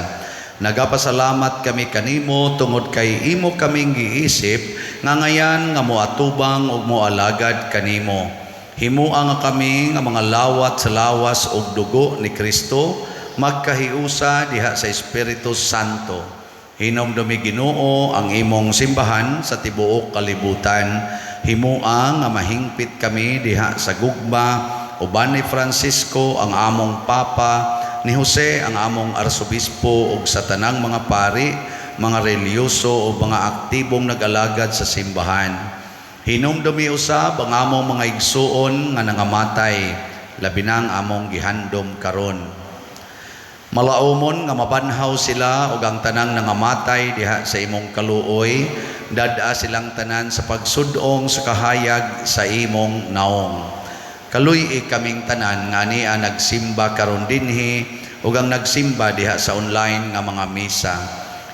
Nagapasalamat kami kanimo tungod kay imo kaming giisip nga ngayan nga moatubang ug moalagad kanimo. Himuang nga kami nga mga lawat sa lawas ug dugo ni Kristo magkahiusa diha sa Espiritu Santo. Hinomdumi Ginoo ang imong simbahan sa tibuok kalibutan. Himua nga mahingpit kami diha sa gugma, uban ni Francisco ang among Papa, ni Jose ang among Arsobispo ug sa tanang mga pari, mga reliyoso o mga aktibong nag-alagad sa simbahan. Hinomdumi usab ang among mga igsuon nga nangamatay, labi na ang among gihandom karon. Malaumon nga mabanhaw sila ug ang tanang nangamatay diha sa imong kaluoy, dada silang tanan sa pagsudong sa kahayag sa imong naong. Kaluy kaming tanan nga niya nagsimba karon dinhi ug ang nagsimba diha sa online nga mga misa.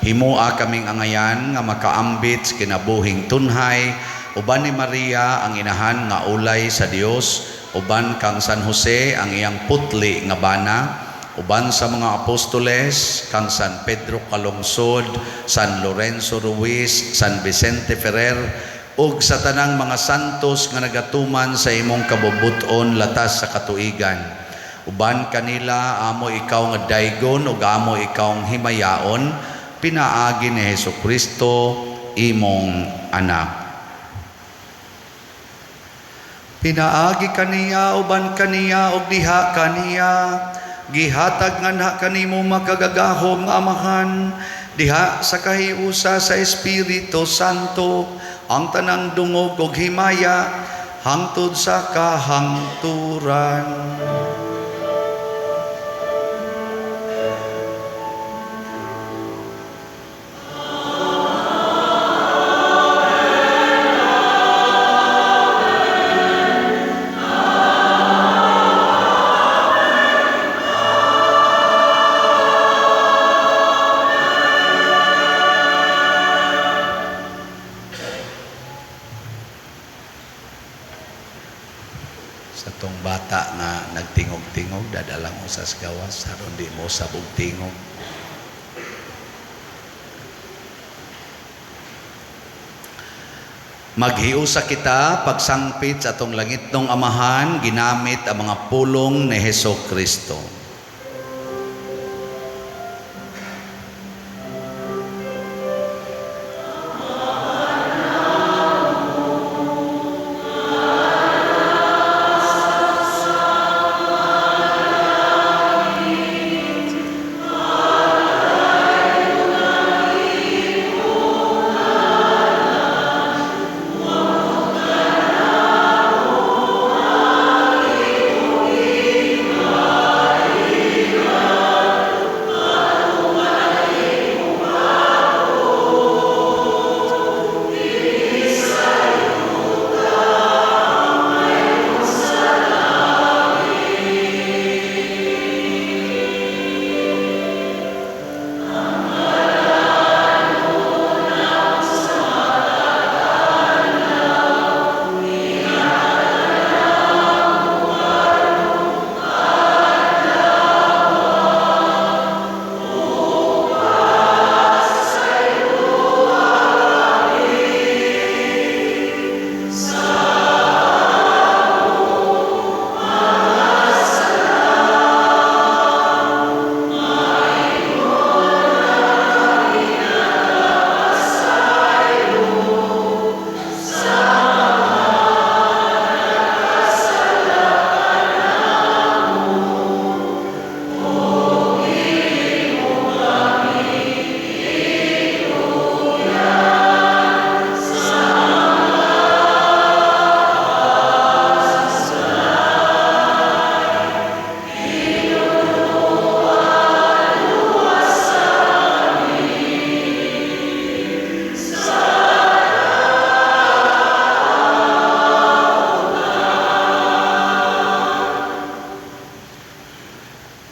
Himua kaming angayan nga makaambit sa kinabuhing tunhay, uban ni Maria ang inahan nga ulay sa Dios, uban kang San Jose ang iyang putli nga bana, uban sa mga apostoles, kang San Pedro Calungsod, San Lorenzo Ruiz, San Vicente Ferrer, ug sa tanang mga santos nga nagatuman sa imong kabubuton latas sa katuigan. Uban kanila amo ikaw nga daygon ug amo ikaw nga himayaon, pinaagi ni Hesukristo imong anak. Pinaagi kaniya uban kaniya ug diha kaniya, gihatag nga na kanimo makagagahom nga amahan, diha sa kahiusa sa Espiritu Santo, ang tanang dungog ug himaya, hangtod sa kahangturan. Sa tong bata nga nagtingog-tingog, dadalang mo sa gawas, aron di mo sabog tingog. Maghiusa kita pagsangpit sa atong langitnong amahan, ginamit ang mga pulong ni Hesukristo.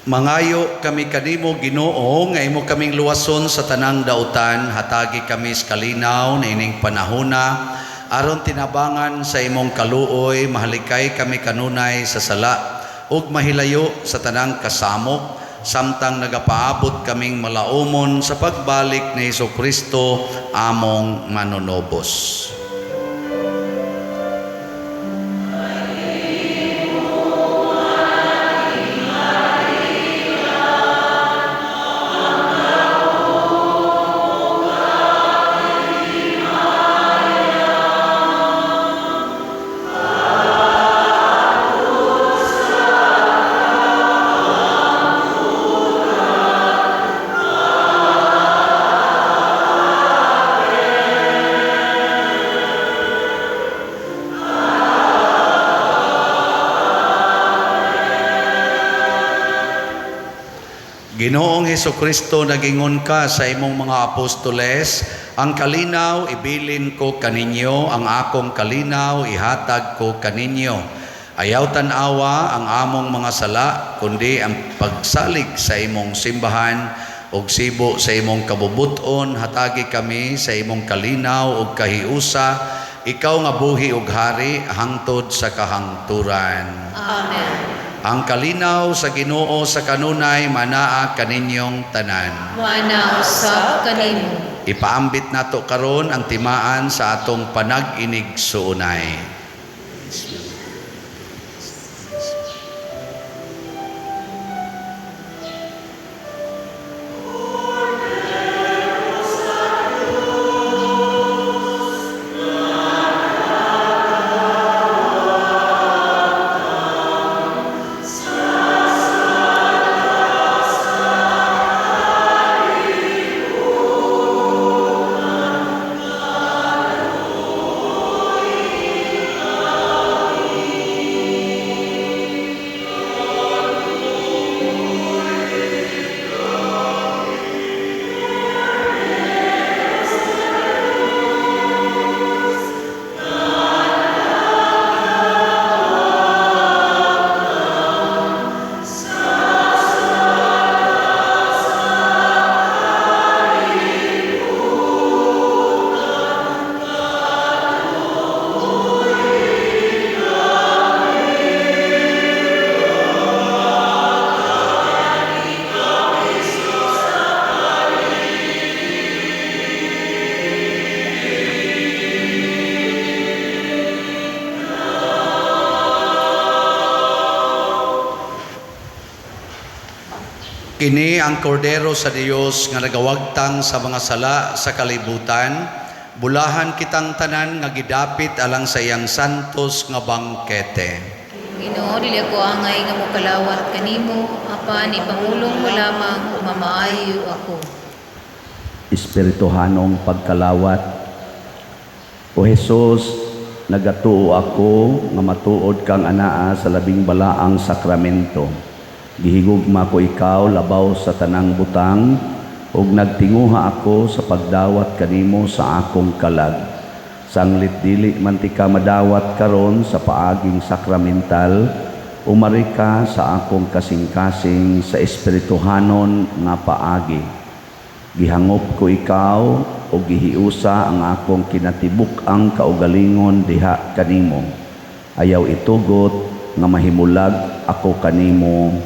Mangayo kami kanimo Ginoo nga imo kaming luwason sa tanang dautan, hatagi kami sa kalinaw na ining panahona aron tinabangan sa imong kaluoy, mahalikay kami kanunay sa sala ug mahilayo sa tanang kasamok, samtang nagapaabot kaming malaumon sa pagbalik ni Hesukristo among manunobos. Ginoong Hesukristo, nagingon ka sa imong mga apostoles, ang kalinaw ibilin ko kaninyo, ang akong kalinaw ihatag ko kaninyo. Ayaw tanawa ang among mga sala, kundi ang pagsalig sa imong simbahan ug sibo sa imong kabubuton, hatagi kami sa imong kalinaw ug kahiusa, ikaw nga buhi ug hari hangtod sa kahangturan. Amen. Ang kalinaw sa Ginoo sa kanunay manaa kaninyong tanan. Manaw sa kanimo. Ipaambit nato karon ang timaan sa atong panag-inig suunay. Kini ang kordero sa Dios nga nagawagtang sa mga sala sa kalibutan. Bulahan kitang tanan nga gidapit alang sa iyang santos nga bangkete. Ginoo, dili ako angay nga mokalawat kanimo, apan ipamulong mo lamang mamaayo ako. Espirituhanong pagkalawat. O Jesus, nagatuo ako nga matuod kang anaa sa labing balaang sakramento. Gihigugma ko ikaw labaw sa tanang butang, ug nagtinguha ako sa pagdawat kanimo sa akong kalag. Sanglit dili man ti ka madawat karon sa paaging sakramental, umari ka sa akong kasing-kasing sa espirituhanon nga paagi. Gihangop ko ikaw o gihiusa ang akong kinatibuk ang kaugalingon diha kanimo. Ayaw itugot nga mahimulag ako kanimo.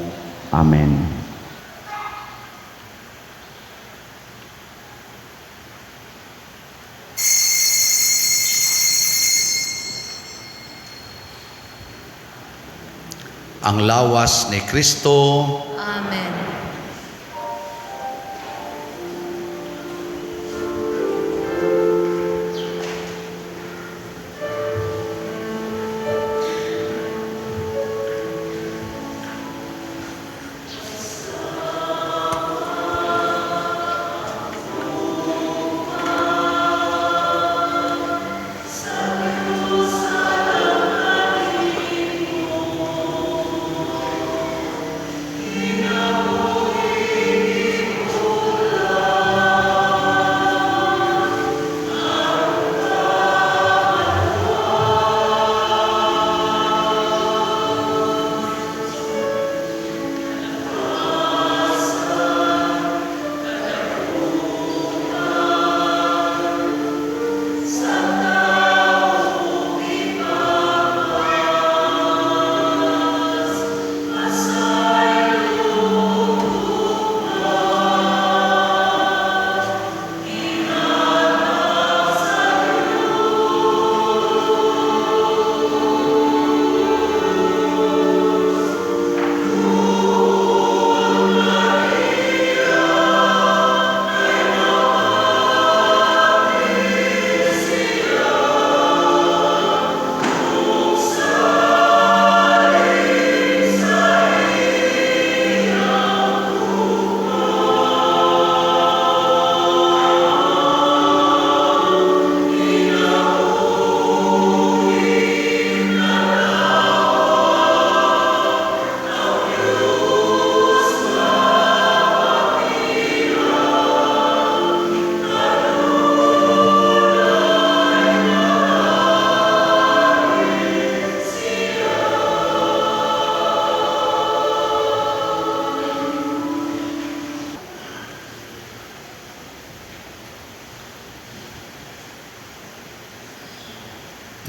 Amen. Ang lawas ni Kristo. Amen. Amen.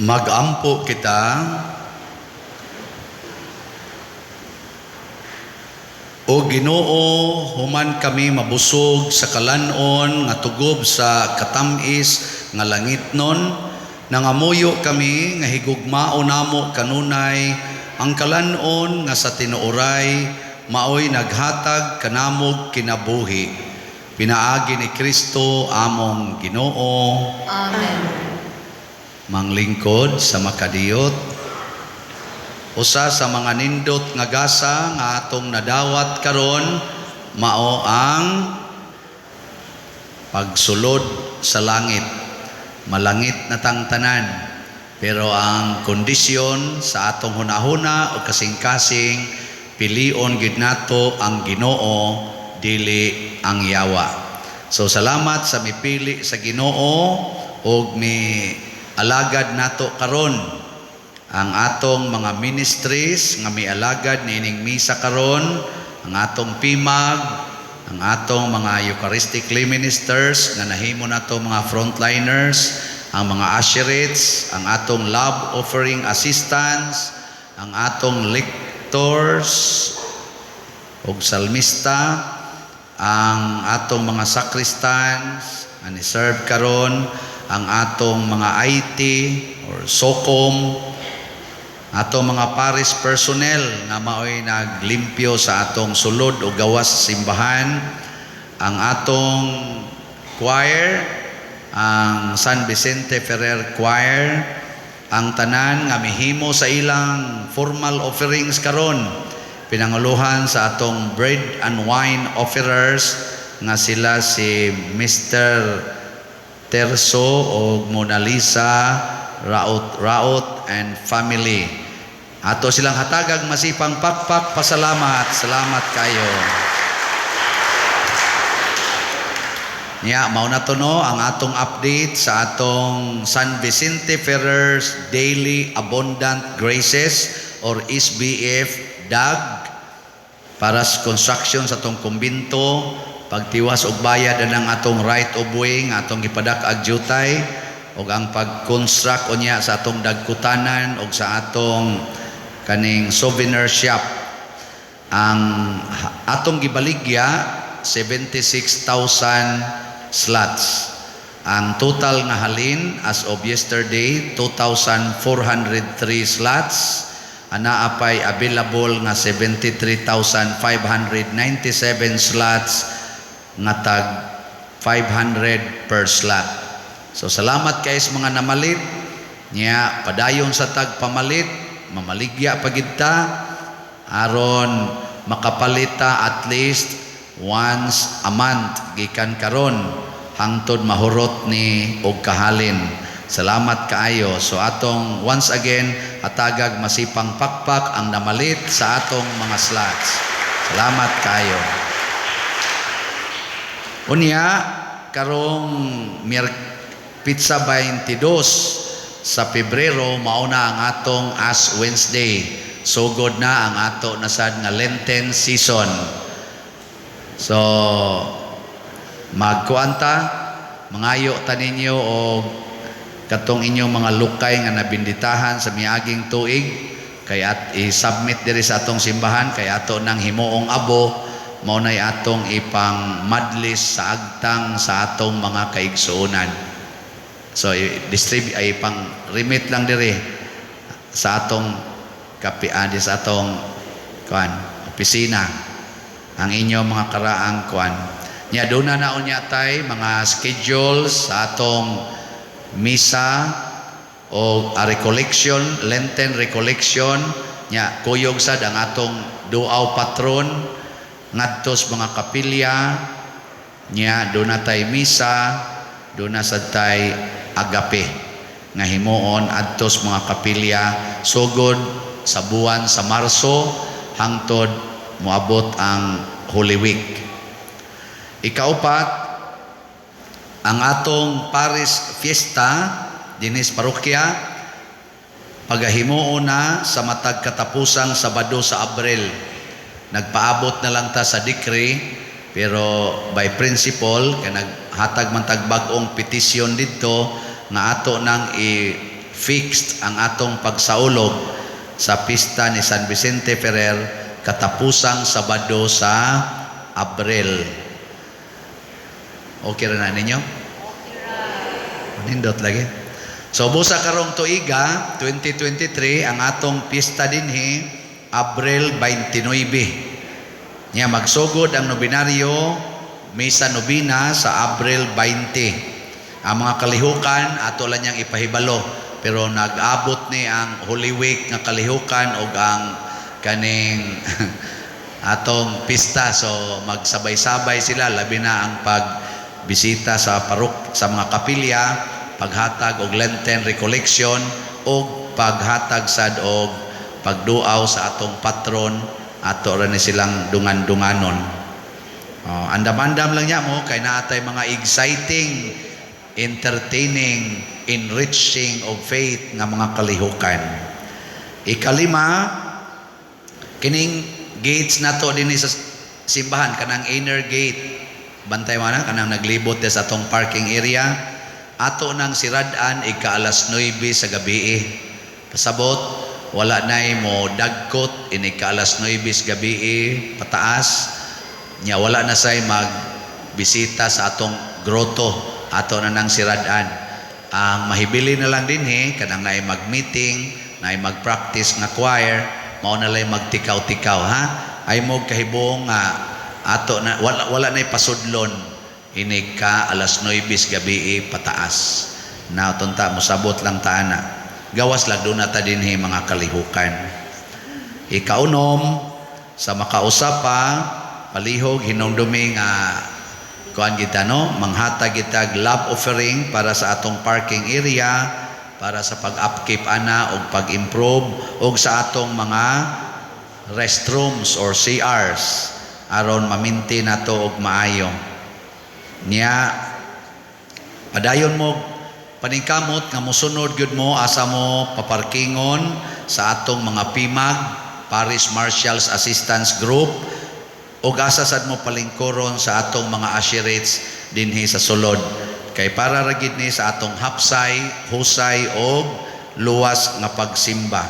Magampo kita. O Ginoo, human kami mabusog sa kalanon nga tugob sa katamis nga langitnon, nangamuyo kami nga higugmao namo kanunay ang kalanon nga sa tinuoray maoy naghatag kanamog kinabuhi. Pinaagi ni Kristo among Ginoo. Amen. Manglingkod sa makadiyot. Usa sa mga nindot nga gasa nga atong nadawat karon mao ang pagsulod sa langit. Malangit na tang tanan, pero ang kondisyon sa atong hunahuna o kasing-kasing pilion gid nato ang Ginoo dili ang yawa. So salamat sa mipili sa Ginoo og mi alagad nato karon. Ang atong mga ministries nga mialagad niining misa karon, ang atong PIMAG, ang atong mga Eucharistically ministers nga nahimo nato mga frontliners, ang mga usherates, ang atong love offering assistants, ang atong lectors ug salmista, ang atong mga sacristans nga ni-serve karon, ang atong mga IT or SOCOM, ato mga paris personnel na maoy naglimpyo sa atong sulod o gawas sa simbahan, ang atong choir, ang San Vicente Ferrer Choir, ang tanan nga mihimo sa ilang formal offerings karon, pinanguluhan sa atong bread and wine offerers nga sila si Mr. Terso o Mona Lisa Raut and family. Ato silang hatagag masipang pakpak pasalamat. Salamat kayo. Mao na to no ang atong update sa atong San Vicente Ferrer's Daily Abundant Graces or SBF DAG para sa construction sa atong kumbinto, pagtiwas og bayad ng atong right of way nga atong gipadak-ag jutay, og ang pag-construct unya sa atong dagkutanan og sa atong kaning souvenir shop. Ang atong gibaligya 76,000 slots. Ang total nga halin as of yesterday 2,403 slots. Ana apay available nga 73,597 slots nga tag 500 per slot. So salamat kay sa mga namalit nya, padayon sa tag pamalit, mamaligya pagidta aron makapalita at least once a month gikan karon hangtod mahurot ni og kahalin. Salamat kaayo. So atong once again hatagag masipang pakpak ang namalit sa atong mga slots. Salamat kaayo. Unya karong Pizza 22 sa Pebrero mauna ang atong Ash Wednesday. Sugod na ang ato nasad nga Lenten season. So magkuanta, mangayo ta ninyo og katong inyong mga lukay nga nabinditahan sa miaging tuig kay at i-submit diri sa atong simbahan kay ato nang himuong abo mao nay atong ipang madlis sa agtang sa atong mga kaigsuonan. So i-distribute ay pang remit lang diri sa atong kapian sa atong opisina ang inyong mga karaang nya duna na unya tay mga schedules sa atong misa o recollection, Lenten recollection nya kuyog sad ang atong duaw patron ngadtos mga kapilya nya duna tay misa, duna sad tay agape nga himuon adtos mga kapilya sugod sa buwan sa Marso hangtod moabot ang Holy Week. Ikaupat, ang atong Paris Fiesta dinis parokya pagahimuon na sa matag katapusang Sabado sa Abril. Nagpaabot na lang ta sa decree pero by principle kay naghatag man tag bag-ong petisyon didto nga ato nang fixed ang atong pagsaulog sa pista ni San Vicente Ferrer katapusang Sabado sa Abril. Okay ra na ninyo? Nindot lagi. So busa karong tuiga 2023 ang atong pista dinhi Abril 29. Nya magsugod ang nobinaryo misa nobina sa Abril 20. Ang mga kalihukan ato lang yang ipahibalo pero nag-abot ni ang Holy Week nga kalihukan ug ang kaning atong pista, so magsabay-sabay sila labi na ang pagbisita sa sa mga kapilya, paghatag og Lenten recollection ug paghatag sad og pagduaw sa atong patron ato ra ni silang dungan-dunganon. Andam-andam lang niya mo kay naatay mga exciting, entertaining, enriching of faith nga mga kalihukan. Ikalima, kining gates nato dinhi sa simbahan, kanang inner gate, bantay mo na kanang naglibot sa atong parking area, ato nang siradan ika-alas 9 sa gabi. Pasabot wala nay mo dagkot ini ika-alas 9 sa gabi pataas nya, wala na say magbisita sa atong groto, ato na nang siradan. Ang mahibili na lang dinhi kanang naay mag-meeting, naay mag-practice nga choir, mao na lay magtikaw-tikaw ha. Ay mo kahibong ato na wala nay pasudlon ini ka alas 9 gabi pataas. Na tunta mosabot lang ta ana. Gawas lang do na ta dinhi mga kalihukan. Ikaunom sa makausapa palihog hinumdumi nga kuan kita no, manghatag kita love offering para sa atong parking area, para sa pag-upkeep ana og pag-improve og sa atong mga restrooms or CRs aron maminti nato og maayo. Nya padayon mo paningkamot nga mosunod gyud mo asa mo paparkingon sa atong mga PIMAG, Parish Marshals Assistance Group, o asa sad mo palingkoron sa atong mga usherates dinhi sa sulod kay para ra gid ni sa atong hapsay, husay og luwas nga pagsimba.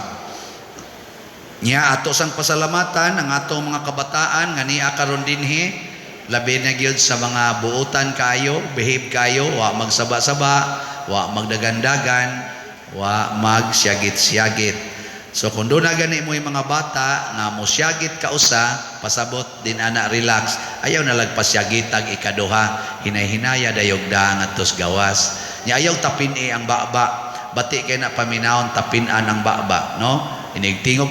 Nya ato sang pasalamatan ang atong mga kabataan nga niya karon dinhi, labi na gyud sa mga buutan kayo, behave kayo, wa magsaba-saba, wa magdagandagan, wa magsyagit-syagit. So kung doon na gani mo yung mga bata nga mosyagit ka usa, pasabot din ana relax, ayaw na lagpasyagitag ikaduha, hinay-hinaya dayogda nga tos gawas. Nya ayaw tapin ang baba, bati kay na paminahon tapinan ang baba, no? Inigtingog,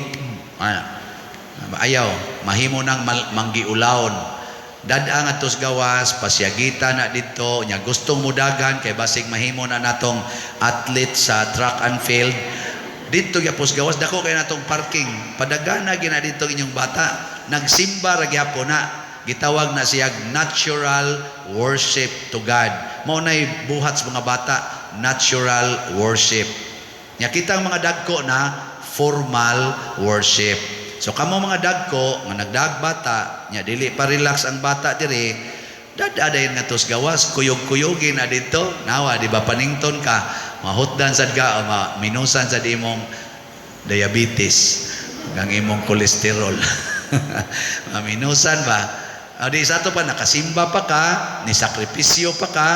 ayaw, mahimo nang manggiulawon. Dada nga tos gawas, pasyagita na dito, nya gustong mudagan kay basig mahimo na natong athlete sa track and field. Dito gyapos gawas dako kay natong parking. Padagana gina dito inyong bata. Nagsimba ra gyapon na. Gitawag na siyag natural worship to God. Mao nay buhat sa mga bata, natural worship. Nya kitang mga dagko na formal worship. So kamo mga dagko nga nagdagbata, nya dili pa relax ang bata diri, dadadayon nga tos gawas, kuyog-kuyogin na dito. Nawa di ba panington ka? Mahutdan sad ka, minusan sad imong diabetes, ang imong kolesterol. Minusan ba? Di sa ato pa nakasimba pa ka, ni sakripisyo pa ka,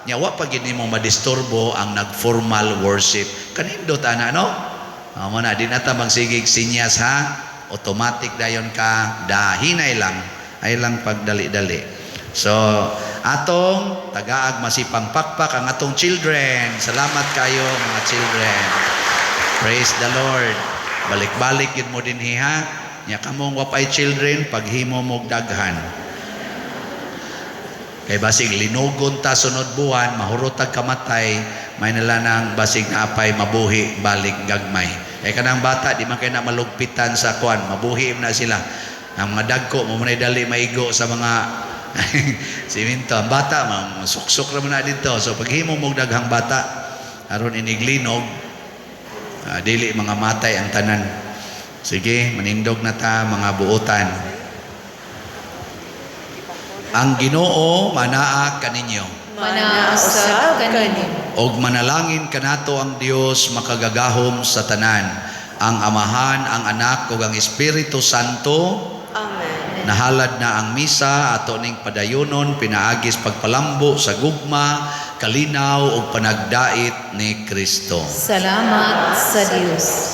nyawa pa gid imong madisturbo ang nagformal worship. Kanindot ana no? Mo na di nata magsigig sinyas ha. Automatic dayon ka, dahinay lang, ay lang pagdali-dali. So, atong tagaag masipang pakpak ang atong children. Salamat kayo mga children. Praise the Lord. Balik-balik yun mo din hiha. Nya kamong wapay children, paghimo mo daghan. Kay basig linugon ta sunod buwan, mahurotag kamatay, may nalanang basig na apay mabuhi balik gagmay. Kay kanang bata, di man kayo na malugpitan sa kuan, mabuhi na sila. Ang mga dagko, mamunay dali maigo sa mga siminto. Ang bata, masuksok naman na dito. So paghimo mo daghang bata, aron iniglinog, dili mga matay ang tanan. Sige, manindog na ta mga buutan. Ang Ginoo manaa kaninyo. manausab kanimo. Og manalangin kanato ang Dios makagagahom sa tanan, ang Amahan, ang Anak ug ang Espiritu Santo. Amen. Nahalad na ang misa ato ning padayunon pinaagis pagpalambo sa gugma, kalinaw ug panagdait ni Kristo. Salamat sa Dios.